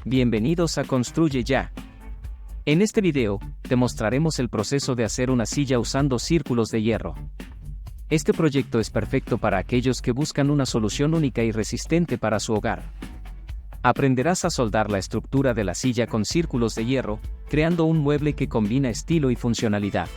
Bienvenidos a Construye Ya. En este video, te mostraremos el proceso de hacer una silla usando círculos de hierro. Este proyecto es perfecto para aquellos que buscan una solución única y resistente para su hogar. Aprenderás a soldar la estructura de la silla con círculos de hierro, creando un mueble que combina estilo y funcionalidad.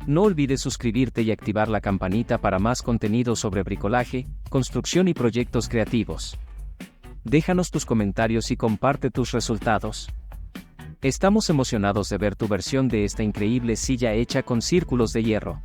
No olvides suscribirte y activar la campanita para más contenido sobre bricolaje, construcción y proyectos creativos. Déjanos tus comentarios y comparte tus resultados. Estamos emocionados de ver tu versión de esta increíble silla hecha con círculos de hierro.